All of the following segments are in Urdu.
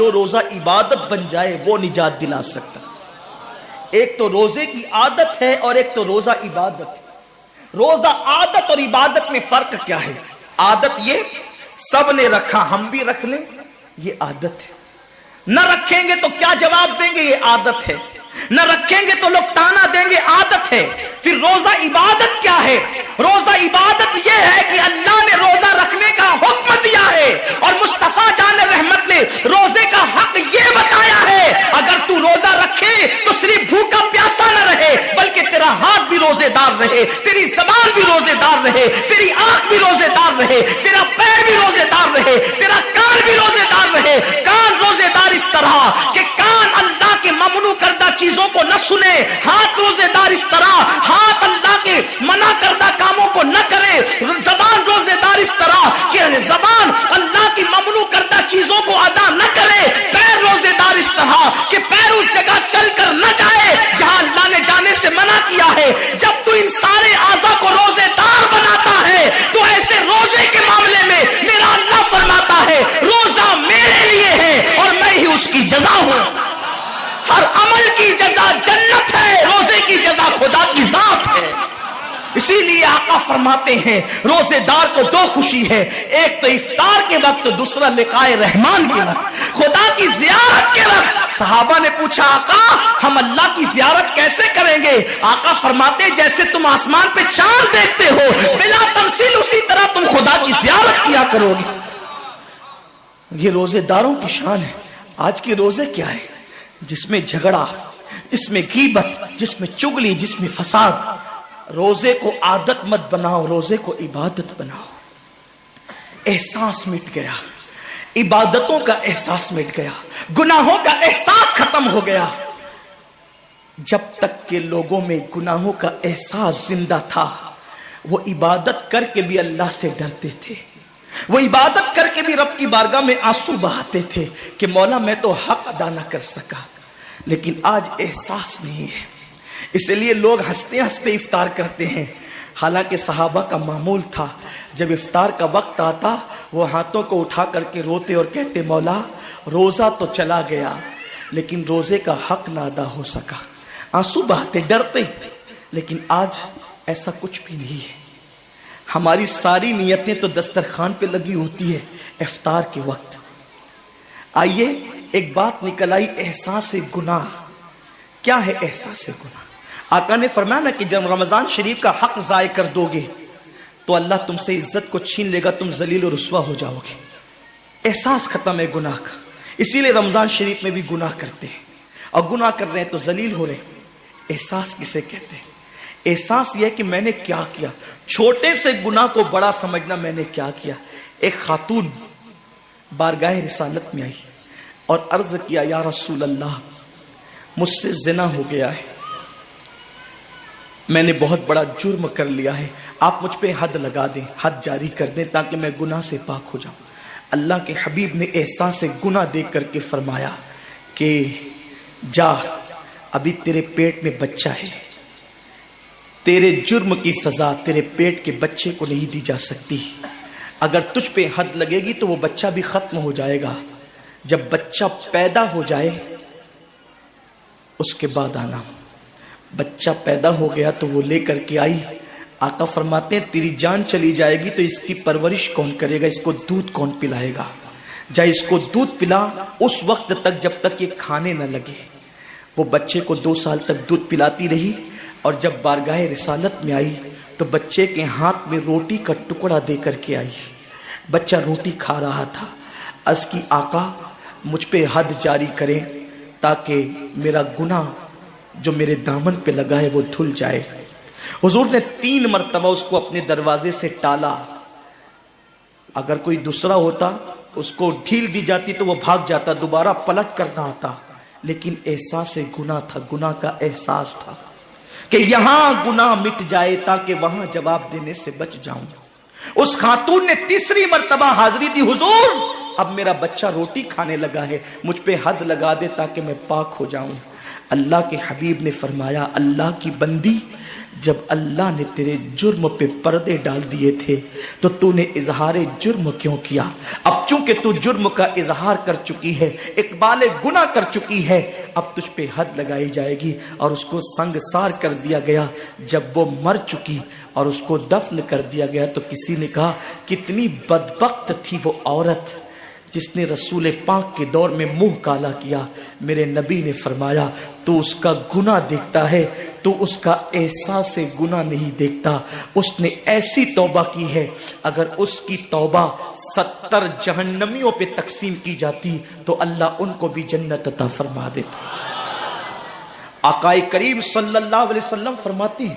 جو روزہ عبادت بن جائے وہ نجات دلا سکتا. ایک تو روزے کی عادت ہے اور ایک تو روزہ عبادت ہے. روزہ عادت اور عبادت میں فرق کیا ہے؟ عادت یہ سب نے رکھا ہم بھی رکھ لیں، یہ عادت ہے. نہ رکھیں گے تو کیا جواب دیں گے، یہ عادت ہے. نہ رکھیں گے تو لوگ تانا دیں گے، عادت ہے. پھر روزہ عبادت کیا ہے؟ روزہ عبادت یہ ہے کہ اللہ نے روزہ رکھنے کا حکم دیا ہے اور مصطفیٰ جان رحمت نے روزے کا حق یہ بتایا ہے اگر تو روزہ رکھے تو صرف بھوکا پیاسا نہ رہے بلکہ تیرا ہاتھ بھی روزے دار رہے، تیری زبان بھی روزے دار رہے، تیری آنکھ بھی روزے دار رہے، تیرا پیر بھی روزے دار رہے، تیرا کان بھی روزے دار رہے. کان روزے دار اس طرح کہ کان اللہ کے ممنوع کردہ چیزوں کو نہ سنے، ہاتھ روزے دار اس طرح ہاتھ اللہ کے منع کردہ کاموں کو نہ کرے، زبان روزے دار اس طرح کہ زبان اللہ کی ممنوع کردہ چیزوں کو ادا نہ کرے، پیر روزے دار اس طرح کہ پیر اس جگہ چل کر نہ جائے جہاں اللہ نے جانے سے منع کیا ہے. جب تو ان سارے اعضاء کو روزے دار بناتا ہے تو ایسے روزے کے معاملے میں میرا اللہ فرماتا ہے روزہ میرے لیے ہے اور میں ہی اس کی جزا ہوں. ہر عمل کی جزا جنت ہے، روزے کی جزا خدا کی ذات ہے. اسی لیے آقا فرماتے ہیں روزے دار کو دو خوشی ہے، ایک تو افطار کے وقت، دوسرا لقائے رحمان کے وقت، خدا کی زیارت کے وقت. صحابہ نے پوچھا آقا ہم اللہ کی زیارت کیسے کریں گے؟ آقا فرماتے جیسے تم آسمان پہ چاند دیکھتے ہو بلا تمثیل اسی طرح تم خدا کی زیارت کیا کرو گے. یہ روزے داروں کی شان ہے. آج کے روزے کیا ہے؟ جس میں جھگڑا، جس میں غیبت، جس میں چگلی، جس میں فساد. روزے کو عادت مت بناؤ، روزے کو عبادت بناؤ. احساس مٹ گیا، عبادتوں کا احساس مٹ گیا، گناہوں کا احساس ختم ہو گیا. جب تک کہ لوگوں میں گناہوں کا احساس زندہ تھا وہ عبادت کر کے بھی اللہ سے ڈرتے تھے، وہ عبادت کر کے بھی رب کی بارگاہ میں آنسو بہاتے تھے کہ مولا میں تو حق ادا نہ کر سکا. لیکن آج احساس نہیں ہے، اس لیے لوگ ہنستے ہنستے افطار کرتے ہیں. حالانکہ صحابہ کا معمول تھا جب افطار کا وقت آتا وہ ہاتھوں کو اٹھا کر کے روتے اور کہتے مولا روزہ تو چلا گیا لیکن روزے کا حق نہ ادا ہو سکا. آنسو بہاتے، ڈرتے. لیکن آج ایسا کچھ بھی نہیں ہے. ہماری ساری نیتیں تو دسترخوان پہ لگی ہوتی ہے افطار کے وقت. آئیے ایک بات نکل آئی، احساس گناہ. کیا ہے احساس گناہ؟ آقا نے فرمایا نا کہ جب رمضان شریف کا حق ضائع کر دو گے تو اللہ تم سے عزت کو چھین لے گا، تم ذلیل و رسوا ہو جاؤ گے. احساس ختم ہے گناہ کا. اسی لیے رمضان شریف میں بھی گناہ کرتے ہیں اور گناہ کر رہے ہیں تو ذلیل ہو رہے ہیں. احساس کسے کہتے ہیں؟ احساس یہ کہ میں نے کیا کیا. چھوٹے سے گناہ کو بڑا سمجھنا میں نے کیا کیا. ایک خاتون بارگاہ رسالت میں آئی اور عرض کیا یا رسول اللہ مجھ سے زنا ہو گیا ہے، میں نے بہت بڑا جرم کر لیا ہے، آپ مجھ پہ حد لگا دیں، حد جاری کر دیں تاکہ میں گناہ سے پاک ہو جاؤں. اللہ کے حبیب نے احساس گناہ دیکھ کر کے فرمایا کہ جا ابھی تیرے پیٹ میں بچہ ہے، تیرے جرم کی سزا تیرے پیٹ کے بچے کو نہیں دی جا سکتی. اگر تجھ پہ حد لگے گی تو وہ بچہ بھی ختم ہو جائے گا. جب بچہ پیدا ہو جائے اس کے بعد آنا. بچہ پیدا ہو گیا تو وہ لے کر کے آئی. آقا فرماتے ہیں تیری جان چلی جائے گی تو اس کی پرورش کون کرے گا، اس کو دودھ کون پلائے گا؟ جا اس کو دودھ پلا اس وقت تک جب تک یہ کھانے نہ لگے. وہ بچے کو 2 سال تک دودھ پلاتی رہی اور جب بارگاہ رسالت میں آئی تو بچے کے ہاتھ میں روٹی کا ٹکڑا دے کر کے آئی. بچہ روٹی کھا رہا تھا. عرض کی آقا مجھ پہ حد جاری کریں تاکہ میرا گناہ جو میرے دامن پہ لگا ہے وہ دھل جائے. حضور نے 3 مرتبہ اس کو اپنے دروازے سے ٹالا. اگر کوئی دوسرا ہوتا اس کو ڈھیل دی جاتی تو وہ بھاگ جاتا، دوبارہ پلٹ کرنا آتا. لیکن احساس گناہ تھا، گناہ کا احساس تھا کہ یہاں گناہ مٹ جائے تاکہ وہاں جواب دینے سے بچ جاؤں. اس خاتون نے 3 مرتبہ حاضری دی، حضور اب میرا بچہ روٹی کھانے لگا ہے، مجھ پہ حد لگا دے تاکہ میں پاک ہو جاؤں. اللہ کے حبیب نے فرمایا اللہ کی بندی جب اللہ نے تیرے جرم پہ پردے ڈال دیے تھے تو تو نے اظہار جرم کیوں کیا؟ اب چونکہ تو جرم کا اظہار کر چکی ہے، اقبال گناہ کر چکی ہے، اب تجھ پہ حد لگائی جائے گی۔ اور اس کو سنگسار کر دیا گیا۔ جب وہ مر چکی اور اس کو دفن کر دیا گیا تو کسی نے کہا کتنی بدبخت تھی وہ عورت جس نے رسول پاک کے دور میں منہ کالا کیا۔ میرے نبی نے فرمایا تو اس کا گناہ دیکھتا ہے، تو اس کا احساس گناہ نہیں دیکھتا۔ اس نے ایسی توبہ کی ہے، اگر اس کی توبہ 70 جہنمیوں پہ تقسیم کی جاتی تو اللہ ان کو بھی جنت عطا فرما دیتا۔ آقا کریم صلی اللہ علیہ وسلم فرماتے ہیں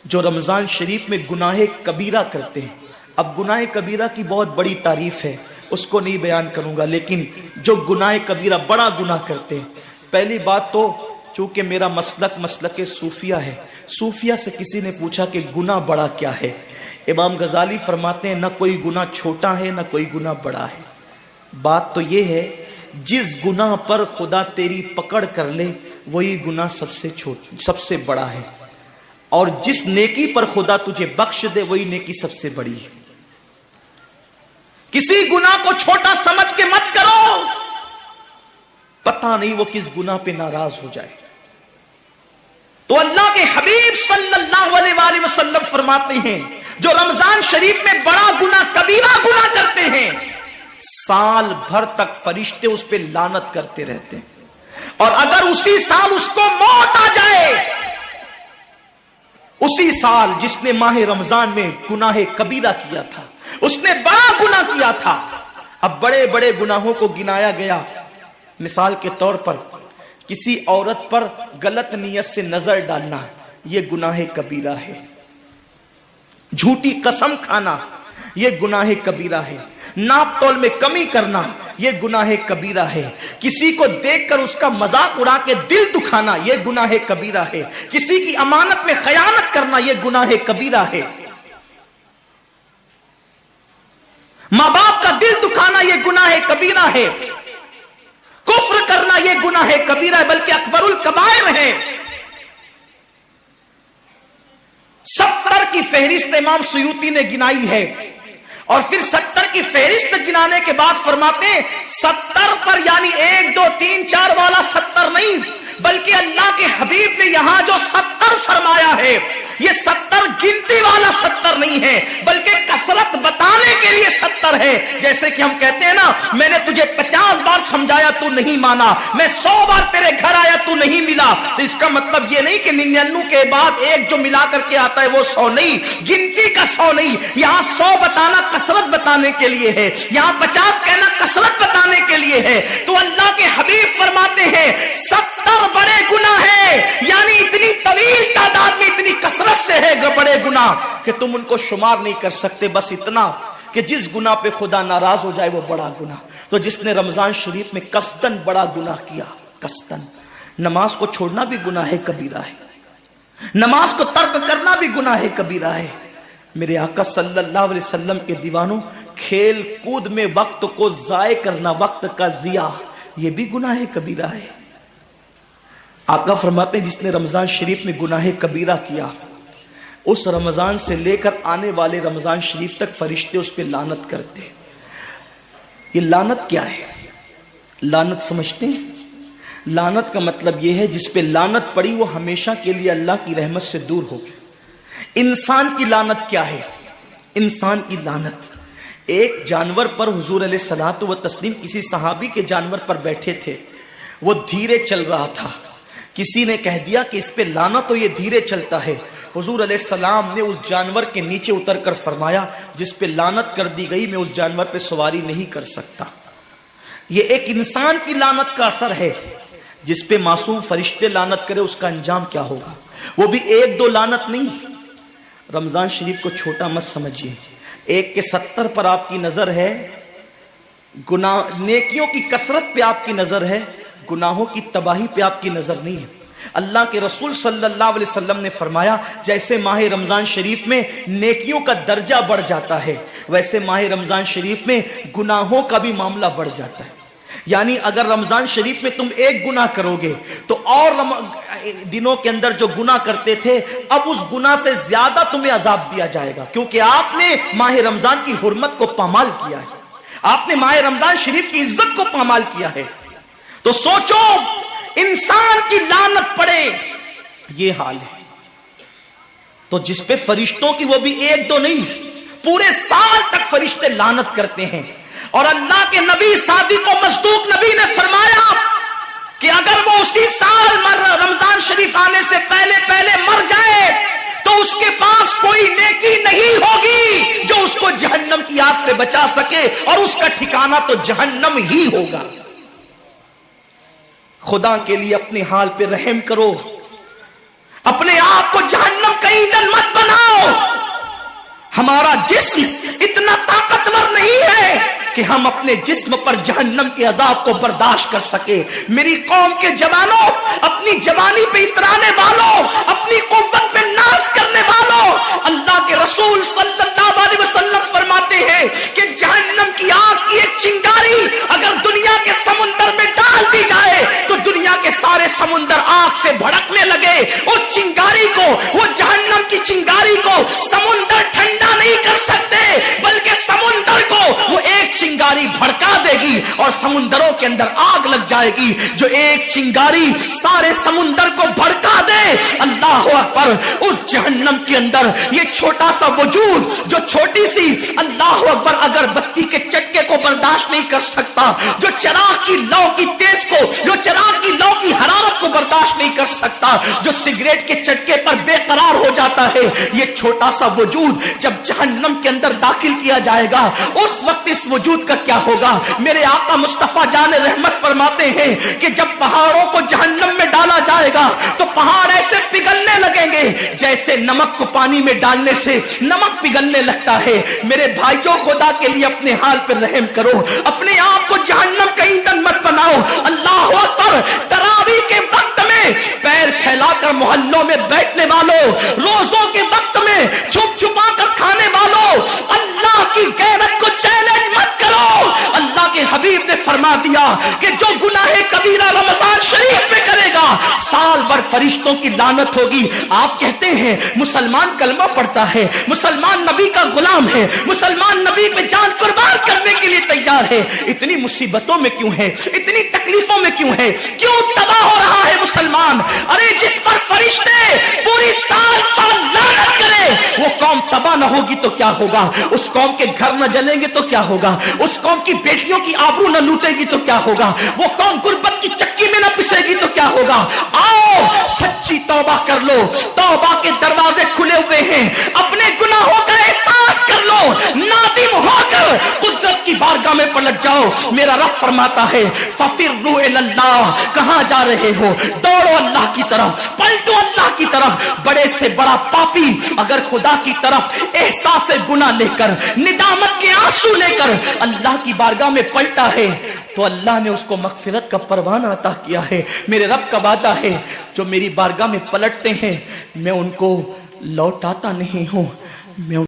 جو رمضان شریف میں گناہ کبیرہ کرتے ہیں، اب گناہ کبیرہ کی بہت بڑی تعریف ہے، اس کو نہیں بیان کروں گا، لیکن جو گناہ کبیرہ بڑا گناہ کرتے ہیں، پہلی بات تو چونکہ میرا مسلک صوفیہ ہے، صوفیہ سے کسی نے پوچھا کہ گناہ بڑا کیا ہے؟ امام غزالی فرماتے ہیں نہ کوئی گناہ چھوٹا ہے نہ کوئی گناہ بڑا ہے، بات تو یہ ہے جس گناہ پر خدا تیری پکڑ کر لے وہی گناہ سب سے بڑا ہے، اور جس نیکی پر خدا تجھے بخش دے وہی نیکی سب سے بڑی ہے۔ کسی گناہ کو چھوٹا سمجھ کے مت کرو، پتہ نہیں وہ کس گناہ پہ ناراض ہو جائے۔ تو اللہ کے حبیب صلی اللہ علیہ وآلہ وسلم فرماتے ہیں جو رمضان شریف میں بڑا گناہ کبیرہ گناہ کرتے ہیں، سال بھر تک فرشتے اس پہ لعنت کرتے رہتے ہیں، اور اگر اسی سال اس کو موت آ جائے، اسی سال جس نے ماہ رمضان میں گناہ کبیرہ کیا تھا، اس نے بڑا گناہ کیا تھا، اب بڑے بڑے گناہوں کو گنایا گیا۔ مثال کے طور پر کسی عورت پر غلط نیت سے نظر ڈالنا یہ گناہ کبیرہ ہے، جھوٹی قسم کھانا یہ گناہ کبیرہ ہے، ناپ تول میں کمی کرنا یہ گناہ کبیرہ ہے، کسی کو دیکھ کر اس کا مذاق اڑا کے دل دکھانا یہ گناہ کبیرہ ہے، کسی کی امانت میں خیانت کرنا یہ گناہ کبیرہ ہے، ماں باپ کا دل دکھانا یہ گناہ کبیرہ ہے، کفر کرنا یہ گناہ کبیرہ ہے، بلکہ اکبر الکبائر ہے۔ 70 کی فہرست امام سیوطی نے گنائی ہے، اور پھر 70 کی فہرست گنانے کے بعد فرماتے ہیں 70 پر یعنی 1 2 3 4 والا 70 نہیں، بلکہ اللہ کے حبیب نے یہاں جو 70 فرمایا ہے یہ 70 گنتی والا 70 نہیں ہے، بلکہ کثرت بتانے کے لیے 70 ہے۔ جیسے کہ ہم کہتے ہیں نا میں نے تجھے 50 بار سمجھایا تو نہیں مانا، میں 100 بار تیرے گھر آیا تو نہیں ملا، تو اس کا مطلب یہ نہیں کہ 99 کے بعد ایک جو ملا کر کے آتا ہے وہ 100 نہیں، گنتی کا 100 نہیں، یہاں 100 بتانا کثرت بتانے کے لیے ہے، یہاں 50 کہنا کثرت بتانے کے لیے ہے۔ تو اللہ کے حبیب فرماتے ہیں 70 بڑے گناہ ہیں، یعنی اتنی طویل تعداد میں اتنی کثرت سے ہے بڑے گناہ کہ تم ان کو شمار نہیں کر سکتے، بس اتنا کہ جس گناہ پہ خدا ناراض ہو جائے وہ بڑا گناہ۔ تو جس نے رمضان شریف میں قصدن بڑا گناہ کیا، قصدن، نماز کو چھوڑنا بھی گناہ کبیرہ ہے، نماز کو ترک کرنا بھی گناہ کبیرہ ہے۔ میرے آقا صلی اللہ علیہ وسلم کے دیوانوں، کھیل کود میں وقت کو ضائع کرنا، وقت کا ضیاع، یہ بھی گناہ کبیرہ ہے۔ آقا فرماتے ہیں جس نے رمضان شریف میں گناہ کبیرہ کیا، اس رمضان سے لے کر آنے والے رمضان شریف تک فرشتے اس پہ لعنت کرتے ہیں۔ یہ لعنت کیا ہے؟ لعنت سمجھتے ہیں؟ لعنت کا مطلب یہ ہے جس پہ لعنت پڑی وہ ہمیشہ کے لیے اللہ کی رحمت سے دور ہو گیا۔ انسان کی لعنت کیا ہے؟ انسان کی لعنت، ایک جانور پر حضور علیہ الصلوۃ والتسلیم کسی صحابی کے جانور پر بیٹھے تھے، وہ دھیرے چل رہا تھا، کسی نے کہہ دیا کہ اس پہ لعنت ہو، یہ دھیرے چلتا ہے۔ حضور علیہ السلام نے اس جانور کے نیچے اتر کر فرمایا جس پہ لعنت کر دی گئی میں اس جانور پہ سواری نہیں کر سکتا۔ یہ ایک انسان کی لعنت کا اثر ہے، جس پہ معصوم فرشتے لعنت کرے اس کا انجام کیا ہوگا؟ وہ بھی 1 2 لعنت نہیں۔ رمضان شریف کو چھوٹا مت سمجھیے، 1 کے 70 پر آپ کی نظر ہے، گناہ نیکیوں کی کثرت پہ آپ کی نظر ہے، گناہوں کی تباہی پہ آپ کی نظر نہیں ہے۔ اللہ کے رسول صلی اللہ علیہ وسلم نے فرمایا جیسے ماہ رمضان شریف میں نیکیوں کا درجہ بڑھ جاتا ہے، ویسے ماہ رمضان شریف میں گناہوں کا بھی معاملہ بڑھ جاتا ہے۔ یعنی اگر رمضان شریف میں تم ایک گناہ کرو گے تو اور دنوں کے اندر جو گناہ کرتے تھے اب اس گناہ سے زیادہ تمہیں عذاب دیا جائے گا، کیونکہ آپ نے ماہ رمضان کی حرمت کو پامال کیا ہے، آپ نے ماہ رمضان شریف کی عزت کو پامال کیا ہے۔ تو سوچو انسان کی لعنت پڑے، یہ حال ہے تو جس پہ فرشتوں کی وہ بھی ایک دو نہیں پورے سال تک فرشتے لعنت کرتے ہیں۔ اور اللہ کے نبی صادق و مصدوق نبی نے فرمایا کہ اگر وہ اسی سال رمضان شریف آنے سے پہلے مر جائے تو اس کے پاس کوئی نیکی نہیں ہوگی جو اس کو جہنم کی آگ سے بچا سکے، اور اس کا ٹھکانہ تو جہنم ہی ہوگا۔ خدا کے لیے اپنے حال پہ رحم کرو، اپنے آپ کو جہنم کا ایندھن مت بناؤ۔ ہمارا جسم اتنا طاقتور نہیں ہے کہ ہم اپنے جسم پر جہنم کے عذاب کو برداشت کر سکے۔ میری قوم کے جوانوں، اپنی جوانی پہ اترانے والوں، اپنی قوت پہ ناز کرنے والوں، اللہ کے رسول صلی اللہ علیہ وسلم فرماتے ہیں کہ جہنم کی آگ کی ایک چنگاری اگر دنیا کے سمندر میں ڈال دی جائے تو دنیا کے سارے سمندر آگ سے بھڑکنے لگے۔ اس چنگاری کو، وہ جہنم کی چنگاری کو سمندر ٹھنڈا نہیں کر سکتے، بلکہ سمندر کو وہ ایک چنگاری بھڑکا دے گی اور سمندروں کے اندر آگ لگ جائے گی۔ جو ایک چنگاری سارے سمندر کو بھڑکا دے، اللہ اکبر، اس جہنم کے اندر یہ چھوٹا سا وجود جو چھوٹی سی، اللہ اکبر، اگر بتی کے چٹکے کو برداشت نہیں کر سکتا، جو چراغ کی لو کی تیز کو، جو چراغ کی لو کی حرارت کو برداشت نہیں کر سکتا، جو سگریٹ کے چٹکے پر بے قرار ہو جاتا ہے، یہ چھوٹا سا وجود جب جہنم کے اندر داخل کیا جائے گا اس وقت اس وجود کا کیا ہوگا؟ میرے آقا مصطفیٰ جان رحمت فرماتے ہیں کہ جب پہاڑوں کو جہنم میں ڈالا جائے گا تو پہاڑ ایسے پگھلنے لگیں گے جیسے نمک کو پانی میں ڈالنے سے نمک پگھلنے لگتا ہے۔ میرے بھائیوں، خدا کے لیے اپنے حال پر رحم کرو، اپنے آپ کو جہنم کا ایندھن مت بناؤ۔ اللہ اکبر، تراویح کے وقت میں پیر پھیلا کر محلوں میں بیٹھنے والوں، روزوں کے وقت میں چھپ چھپا کر کھانے والوں، اللہ کی غیرت کو چیلنج مت کرو۔ اللہ کے حبیب نے فرما دیا کہ جو گناہ کبیرہ رمضان شریف میں کرے گا سال بھر فرشتوں کی لعنت ہوگی۔ آپ کہتے ہیں مسلمان کلمہ پڑھتا ہے، مسلمان نبی کا غلام ہے، مسلمان نبی پہ جان قربان کرنے کے لیے تیار ہے، اتنی مصیبتوں میں کیوں ہے، اتنی تکلیفوں میں کیوں ہے، کیوں تباہ ہو رہا ہے مسلمان؟ ارے جس پر فرشتے پوری سال لعنت کرے وہ قوم تباہ نہ ہوگی تو کیا ہوگا؟ اس قوم کے گھر نہ جلیں گے تو کیا ہوگا؟ اس قوم کی بیٹیوں کی آبرو نہ لوٹے گی تو کیا ہوگا؟ وہ قوم غربت کی چکی میں نہ پسے گی تو کیا ہوگا؟ آؤ سچی توبہ کر لو، توبہ کے دروازے کھلے ہوئے ہیں، اپنے گناہوں کا احساس کر لو، نادم ہو کر قدرت کی بارگاہ میں پلٹ جاؤ۔ میرا رب فرماتا ہے فَفِرُّوا إِلَى اللَّهِ، کہاں جا رہے ہو؟ دوڑو اللہ کی طرف، پلٹو اللہ کی طرف۔ بڑے سے بڑا پاپی اگر خدا کی طرف احساس گناہ لے کر، ندامت کے آنسو لے کر اللہ کی بارگاہ میں پلٹا ہے تو اللہ نے اس کو مغفرت کا پروانہ عطا کیا ہے۔ میرے رب کا وعدہ ہے جو میری بارگاہ میں پلٹتے ہیں میں ان کو لوٹاتا نہیں ہوں، میں